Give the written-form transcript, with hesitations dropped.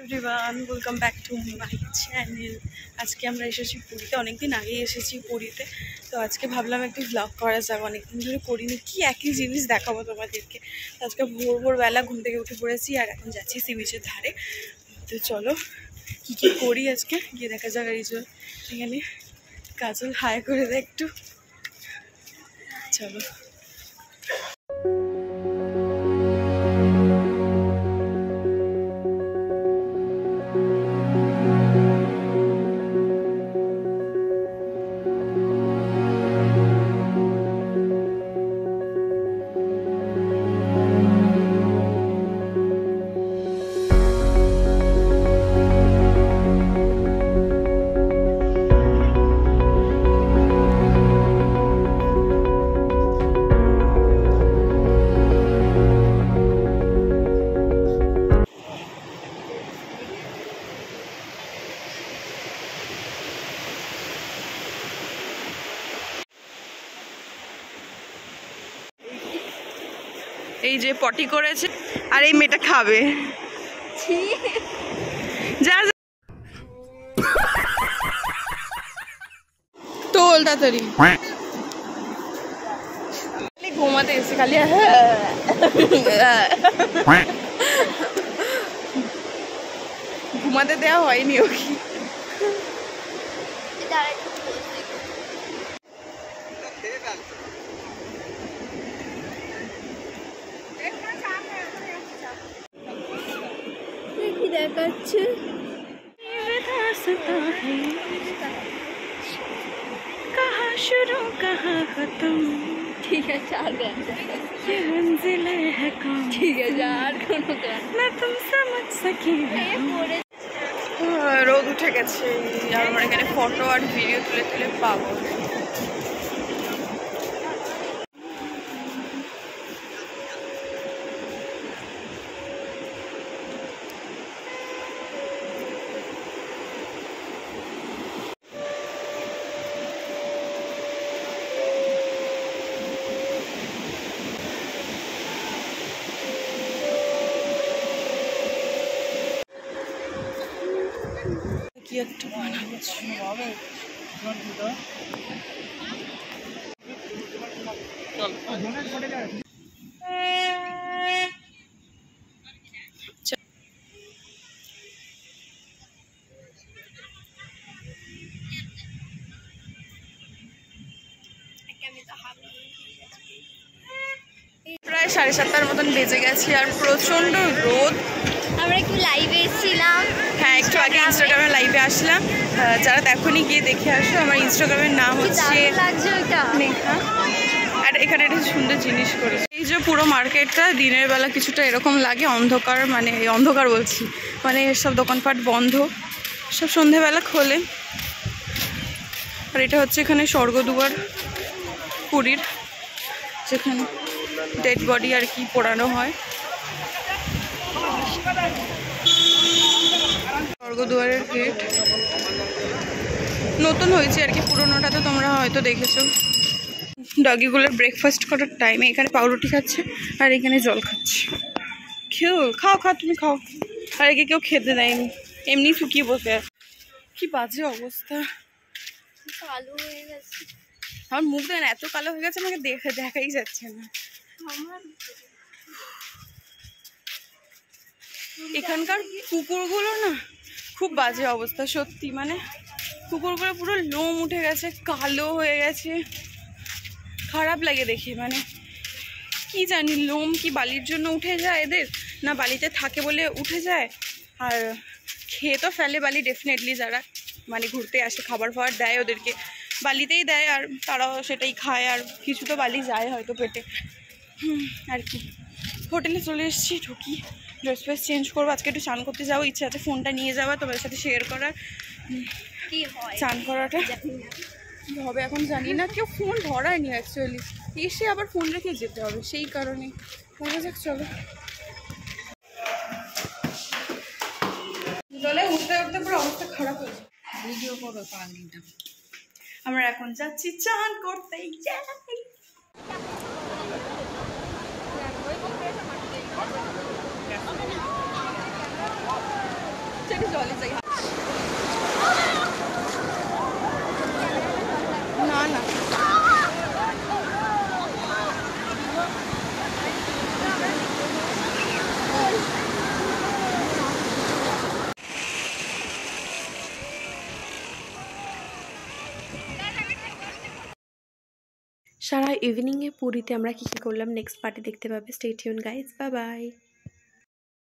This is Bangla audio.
Everyone, welcome back to my channel. আজকে আমরা এসেছি পুরীতে, অনেকদিন আগেই এসেছি পুরীতে। তো আজকে ভাবলাম একটু ব্লগ করা যাক, অনেকদিন ধরে করিনি, কি একই জিনিস দেখাবো তোমাদেরকে। তো আজকে ভোরবেলা ঘুম থেকে উঠে পড়েছি আর এখন যাচ্ছি সি বিচের ধারে। তো চলো কী কী করি আজকে গিয়ে দেখা যাক। এই যে এখানে কাজল হাই করে দেয় একটু, চলো। এই যে পটি করেছে আর এই মেয়েটা খাবে। যা তোল তাড়াতাড়ি, ঘুমাতে এসে খালি ঘুমাতে দেওয়া হয়নি ওকে। দেখাচ্ছে कहाँ शुरू कहाँ खत्म, ठीक है चार ये मंजिल है कौन, ठीक है यार मैं तुम समझ सकी। রোদ উঠে গেছে, আমরা এখানে ফটো আর ভিডিও তুলে তুলে পাবো। কি একটা বানাচ্ছি প্রায় 7:30 মতন বেজে গেছে আর প্রচন্ড রোদ। আমরা একটু লাইভে এসেছিলাম, হ্যাঁ একটু আগে ইনস্টাগ্রামে লাইভে আসলাম, যারা দেখোনি গিয়ে দেখে আসো। আমার ইনস্টাগ্রামের নাম হচ্ছে নেহা। আর এখানে একটা সুন্দর জিনিস করেছে, এই যে পুরো মার্কেটটা দিনের বেলা কিছুটা এরকম লাগে অন্ধকার, মানে অন্ধকার বলছি মানে সব দোকানপাট বন্ধ, সব সন্ধেবেলা খোলে। আর এটা হচ্ছে এখানে স্বর্গদুয়ার পুরীর, যেখানে ডেড বডি আর কি পোড়ানো হয়। স্বর্গদুয়ারের গেট নতুন হয়েছে আর কি, পুরোনোটা তো তোমরা হয়তো দেখেছো। ডগিগুলোর ব্রেকফাস্ট করার টাইমে এখানে পাউরুটি খাচ্ছে আর এখানে জল খাচ্ছে। খাও খাও তুমি খাও। আর একে কেউ খেতে দেয়নি, এমনি শুকিয়ে বসে আছে। কি বাজে অবস্থা, কালো হয়ে গেছে আমার মুখ দেন এত কালো হয়ে গেছে, আমাকে দেখাই যাচ্ছে না। এখানকার কুকুরগুলো না খুব বাজে অবস্থা সত্যি, মানে কুকুরগুলো পুরো লোম উঠে গেছে, কালো হয়ে গেছে, খারাপ লাগে দেখে। মানে কি জানি লোম কি বালির জন্য উঠে যায় এদের, না বালিতে থাকে বলে উঠে যায়। আর খেয়ে তো ফেলে বালি ডেফিনেটলি, যারা মানে ঘুরতে আসে খাবার ফাবার দেয় ওদেরকে বালিতেই দেয় আর তারাও সেটাই খায়, আর কিছু তো বালি যায় হয়তো পেটে। আর কি হোটেলে চলে এসেছি, ঢুকি ড্রেস ফ্রেস চেঞ্জ করবো। আজকে একটু চান করতে যাবো, ইচ্ছা আছে ফোনটা নিয়ে যাওয়া, তোমাদের সাথে শেয়ার করার। কি হয় চান করাটা কী হবে এখন জানি না, কেউ ফোন ধরায়নি অ্যাকচুয়ালি, এসে আবার ফোন রেখে যেতে হবে, সেই কারণে দেখা যাক। চলো জলে উঠতে উঠতে পুরো অবস্থা খারাপ হয়েছে। ভিডিও করো পাগলিটা। আমরা এখন যাচ্ছি চান করতে। জলে যাই না না সারা ইভিনিংয়ে পুরীতে আমরা কী কী করলাম নেক্সট পার্টি দেখতে পাবে। Stay tune guys, bye bye.